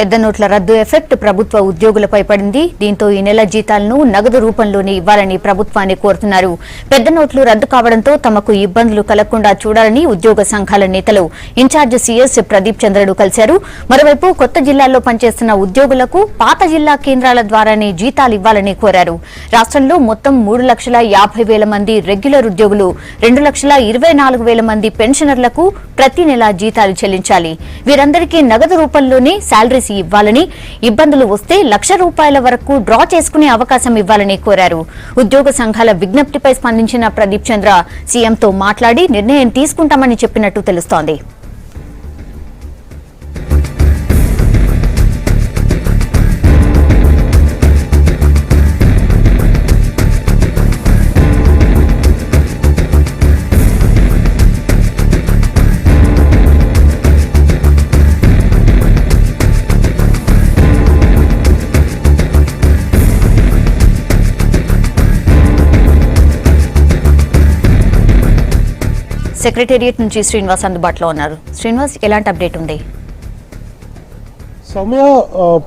పెద్ద నోట్ల రద్దు ఎఫెక్ట్ ప్రభుత్వ ఉద్యోగులపై పడింది. దీంతో ఈ నెల జీతాలను నగదు రూపంలోనే ఇవ్వాలని ప్రభుత్వాన్ని కోరుతున్నారు. పెద్ద నోట్లు రద్దు కావడంతో తమకు ఇబ్బందులు కలగకుండా చూడాలని ఉద్యోగ సంఘాల నేతలు ఇన్ఛార్జ్ సీఎస్ ప్రదీప్ చంద్రను కలిశారు. మరోవైపు కొత్త జిల్లాల్లో పనిచేస్తున్న ఉద్యోగులకు పాత జిల్లా కేంద్రాల ద్వారానే జీతాలు ఇవ్వాలని కోరారు. రాష్ట్రంలో మొత్తం 3,50,000 మంది రెగ్యులర్ ఉద్యోగులు, 2,24,000 మంది పెన్షనర్లకు ప్రతి నెల జీతాలు చెల్లించాలి. వీరందరికీ నగదు రూపంలోనే శాలరీస్ ఇవ్వాలని, ఇబ్బందులు వస్తే ₹1,00,000 వరకు డ్రా చేసుకునే అవకాశం ఇవ్వాలని కోరారు. ఉద్యోగ సంఘాల విజ్ఞప్తిపై స్పందించిన ప్రదీప్ చంద్ర సీఎంతో మాట్లాడి నిర్ణయం తీసుకుంటామని చెప్పినట్టు తెలుస్తోంది. సెక్రటేరియట్ నుంచి శ్రీనివాస్ అందుబాటులో ఉన్నారు. శ్రీనివాస్, ఎలాంటి అప్డేట్ ఉంది?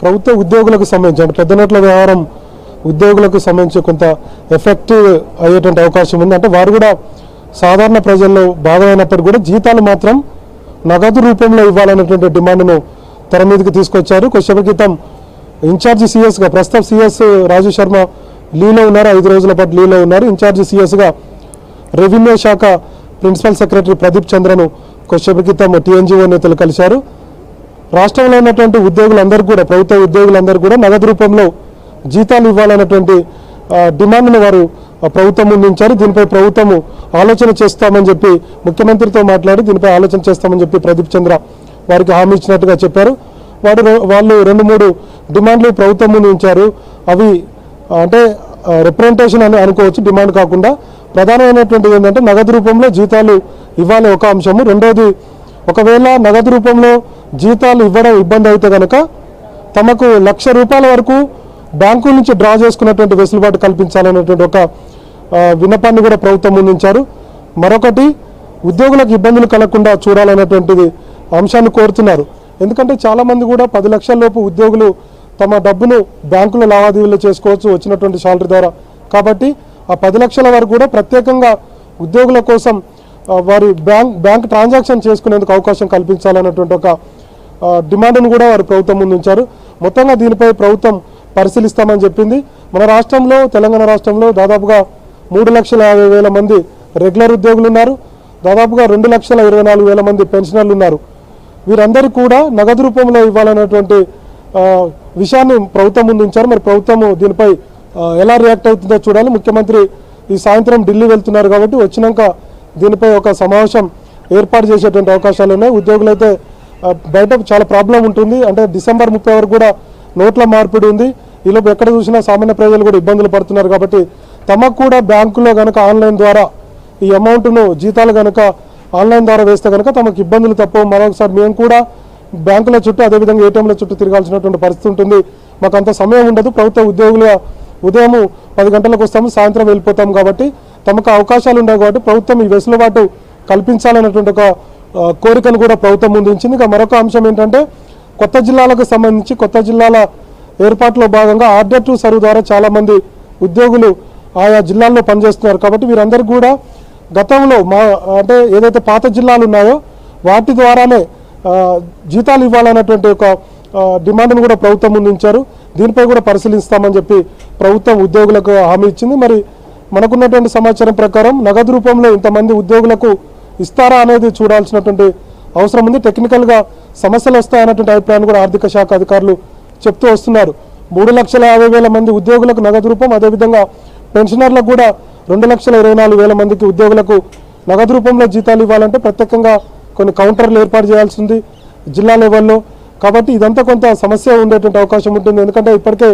ప్రభుత్వ ఉద్యోగులకు సంబంధించి అంటే పెద్ద నోట్ల వ్యవహారం ఉద్యోగులకు సంబంధించి కొంత ఎఫెక్టివ్ అయ్యేటువంటి అవకాశం ఉంది. అంటే వారు కూడా సాధారణ ప్రజల్లో భాగమైనప్పటికీ కూడా జీతాలు మాత్రం నగదు రూపంలో ఇవ్వాలనేటువంటి డిమాండ్ను తెర మీదకి తీసుకొచ్చారు. కొద్దిసేపటి క్రితం ఇన్ఛార్జి సీఎస్గా ప్రస్తుతం సీఎస్ రాజు శర్మ లీవ్లో ఉన్నారు. 5 రోజుల పాటు లీవ్లో ఉన్నారు. ఇన్ఛార్జి సీఎస్గా రెవెన్యూ శాఖ ప్రిన్సిపల్ సెక్రటరీ ప్రదీప్ చంద్రను కొద్దిసేపటి క్రితం టీఎన్జీఓ నేతలు కలిశారు. రాష్ట్రంలో ఉన్నటువంటి ఉద్యోగులందరూ కూడా, ప్రభుత్వ ఉద్యోగులందరూ కూడా నగదు రూపంలో జీతాలు ఇవ్వాలన్నటువంటి డిమాండ్ను వారు ప్రభుత్వం ముందుంచారు. దీనిపై ప్రభుత్వము ఆలోచన చేస్తామని చెప్పి ముఖ్యమంత్రితో మాట్లాడి దీనిపై ఆలోచన చేస్తామని చెప్పి ప్రదీప్ చంద్ర వారికి హామీ ఇచ్చినట్టుగా చెప్పారు. వాళ్ళు 2-3 డిమాండ్లు ప్రభుత్వం ముందు ఉంచారు. అవి అంటే రిప్రజెంటేషన్ అని అనుకోవచ్చు, డిమాండ్ కాకుండా ప్రధానమైనటువంటిది ఏంటంటే నగదు రూపంలో జీతాలు ఇవ్వాలి ఒక అంశము. రెండోది, ఒకవేళ నగదు రూపంలో జీతాలు ఇవ్వడం ఇబ్బంది అయితే కనుక తమకు ₹1,00,000 వరకు బ్యాంకుల నుంచి డ్రా చేసుకున్నటువంటి వెసులుబాటు కల్పించాలనేటువంటి ఒక విన్నపాన్ని కూడా ప్రభుత్వం ముందుంచారు. మరొకటి, ఉద్యోగులకు ఇబ్బందులు కలగకుండా చూడాలనేటువంటిది అంశాన్ని కోరుతున్నారు. ఎందుకంటే చాలామంది కూడా 10 లక్షల లోపు ఉద్యోగులు తమ డబ్బును బ్యాంకులో లావాదేవీలు చేసుకోవచ్చు వచ్చినటువంటి శాలరీ ద్వారా. కాబట్టి ఆ 10 లక్షల వరకు కూడా ప్రత్యేకంగా ఉద్యోగుల కోసం వారి బ్యాంక్ ట్రాన్సాక్షన్ చేసుకునేందుకు అవకాశం కల్పించాలన్నటువంటి ఒక డిమాండ్ను కూడా వారు ప్రభుత్వం ముందు ఉంచారు. మొత్తంగా దీనిపై ప్రభుత్వం పరిశీలిస్తామని చెప్పింది. మన రాష్ట్రంలో, తెలంగాణ రాష్ట్రంలో దాదాపుగా 3,50,000 మంది రెగ్యులర్ ఉద్యోగులు ఉన్నారు. దాదాపుగా 2,24,000 మంది పెన్షనర్లు ఉన్నారు. వీరందరికీ కూడా నగదు రూపంలో ఇవ్వాలన్నటువంటి విషయాన్ని ప్రభుత్వం ముందు ఉంచారు. మరి ప్రభుత్వం దీనిపై ఎలా రియాక్ట్ అవుతుందో చూడాలి. ముఖ్యమంత్రి ఈ సాయంత్రం ఢిల్లీ వెళ్తున్నారు కాబట్టి వచ్చినాక దీనిపై ఒక సమావేశం ఏర్పాటు చేసేటువంటి అవకాశాలు ఉన్నాయి. ఉద్యోగులైతే బయట చాలా ప్రాబ్లం ఉంటుంది. అంటే డిసెంబర్ 30 వరకు కూడా నోట్ల మార్పిడి ఉంది. ఈలోపు ఎక్కడ చూసినా సామాన్య ప్రజలు కూడా ఇబ్బందులు పడుతున్నారు. కాబట్టి తమకు కూడా బ్యాంకులో కనుక ఆన్లైన్ ద్వారా ఈ అమౌంట్ను జీతాలు కనుక ఆన్లైన్ ద్వారా వేస్తే కనుక తమకు ఇబ్బందులు తప్పవు. మరొకసారి మేము కూడా బ్యాంకుల చుట్టూ, అదేవిధంగా ఏటీఎంల చుట్టూ తిరగాల్సినటువంటి పరిస్థితి ఉంటుంది. మాకు అంత సమయం ఉండదు. ప్రభుత్వ ఉద్యోగులుగా ఉదయం 10 గంటలకు వస్తాము, సాయంత్రం వెళ్ళిపోతాం. కాబట్టి తమకు అవకాశాలు ఉన్నాయి. కాబట్టి ప్రభుత్వం ఈ వెసులుబాటు కల్పించాలన్నటువంటి ఒక కోరికను కూడా ప్రభుత్వం ముందు ఉంచింది. ఇక మరొక అంశం ఏంటంటే కొత్త జిల్లాలకు సంబంధించి కొత్త జిల్లాల ఏర్పాటులో భాగంగా ఆర్డర్ టు సర్వ్ ద్వారా చాలామంది ఉద్యోగులు ఆయా జిల్లాల్లో పనిచేస్తున్నారు. కాబట్టి వీరందరికీ కూడా గతంలో అంటే ఏదైతే పాత జిల్లాలు ఉన్నాయో వాటి ద్వారానే జీతాలు ఇవ్వాలన్నటువంటి ఒక డిమాండ్ను కూడా ప్రభుత్వం ముందు ఉంచారు. దీనిపై కూడా పరిశీలిస్తామని చెప్పి ప్రభుత్వం ఉద్యోగులకు హామీ ఇచ్చింది. మరి మనకున్నటువంటి సమాచారం ప్రకారం నగదు రూపంలో ఇంతమంది ఉద్యోగులకు ఇస్తారా అనేది చూడాల్సినటువంటి అవసరం ఉంది. టెక్నికల్గా సమస్యలు వస్తాయన్నటువంటి అభిప్రాయాన్ని కూడా ఆర్థిక శాఖ అధికారులు చెప్తూ వస్తున్నారు. 3,50,000 మంది ఉద్యోగులకు నగదు రూపం, అదేవిధంగా పెన్షనర్లకు కూడా 2,24,000 మందికి ఉద్యోగులకు నగదు రూపంలో జీతాలు ఇవ్వాలంటే ప్రత్యేకంగా కొన్ని కౌంటర్లు ఏర్పాటు చేయాల్సి ఉంది జిల్లా లెవెల్లో. కాబట్టి ఇదంతా కొంత సమస్య ఉండేటువంటి అవకాశం ఉంటుంది. ఎందుకంటే ఇప్పటికే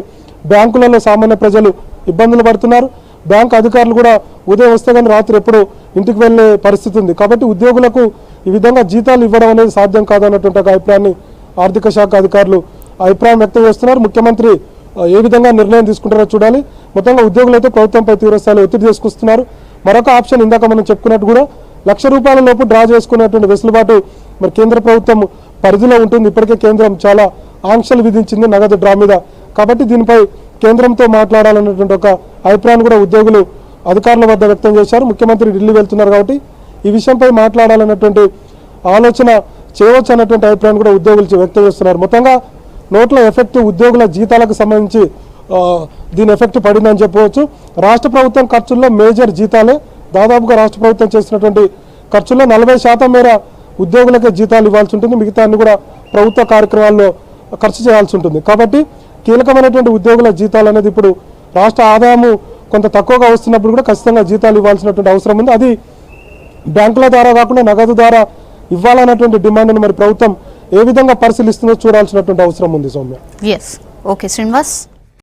బ్యాంకులలో సామాన్య ప్రజలు ఇబ్బందులు పడుతున్నారు. బ్యాంక్ అధికారులు కూడా ఉదయం వస్తే కానీ రాత్రి ఎప్పుడో ఇంటికి వెళ్ళే పరిస్థితి ఉంది. కాబట్టి ఉద్యోగులకు ఈ విధంగా జీతాలు ఇవ్వడం అనేది సాధ్యం కాదన్నటువంటి ఒక అభిప్రాయాన్ని ఆర్థిక శాఖ అధికారులు అభిప్రాయం వ్యక్తం చేస్తున్నారు. ముఖ్యమంత్రి ఏ విధంగా నిర్ణయం తీసుకుంటారో చూడాలి. మొత్తంగా ఉద్యోగులు అయితే ప్రభుత్వంపై తీవ్రస్థాయిలో ఒత్తిడి తీసుకొస్తున్నారు. మరొక ఆప్షన్ ఇందాక మనం చెప్పుకున్నట్టు కూడా ₹1,00,000 లోపు డ్రా చేసుకునేటువంటి వెసులుబాటు మరి కేంద్ర ప్రభుత్వం పరిధిలో ఉంటుంది. ఇప్పటికే కేంద్రం చాలా ఆంక్షలు విధించింది నగదు డ్రా మీద. కాబట్టి దీనిపై కేంద్రంతో మాట్లాడాలన్నటువంటి ఒక అభిప్రాయాన్ని కూడా ఉద్యోగులు అధికారుల వద్ద వ్యక్తం చేశారు. ముఖ్యమంత్రి ఢిల్లీ వెళ్తున్నారు కాబట్టి ఈ విషయంపై మాట్లాడాలన్నటువంటి ఆలోచన చేయవచ్చు అన్నటువంటి అభిప్రాయాన్ని కూడా ఉద్యోగులు వ్యక్తం చేస్తున్నారు. మొత్తంగా నోట్ల ఎఫెక్ట్ ఉద్యోగుల జీతాలకు సంబంధించి దీని ఎఫెక్ట్ పడిందని చెప్పవచ్చు. రాష్ట్ర ప్రభుత్వం ఖర్చుల్లో మేజర్ జీతాలే. దాదాపుగా రాష్ట్ర ప్రభుత్వం చేసినటువంటి ఖర్చుల్లో 40% మేర ఉద్యోగులకే జీతాలు ఇవ్వాల్సి ఉంటుంది. మిగతా అన్ని కూడా ప్రభుత్వ కార్యక్రమాల్లో ఖర్చు చేయాల్సి ఉంటుంది. కాబట్టి కీలకమైనటువంటి ఉద్యోగుల జీతాలు అనేది ఇప్పుడు రాష్ట్ర ఆదాయము కొంత తక్కువగా వస్తున్నప్పుడు కూడా ఖచ్చితంగా జీతాలు ఇవ్వాల్సినటువంటి అవసరం ఉంది. అది బ్యాంకుల ద్వారా కాకుండా నగదు ద్వారా ఇవ్వాలన్నటువంటి డిమాండ్ను మరి ప్రభుత్వం ఏ విధంగా పరిశీలిస్తుందో చూడాల్సినటువంటి అవసరం ఉంది. సౌమ్య. ఓకే శ్రీనివాస్.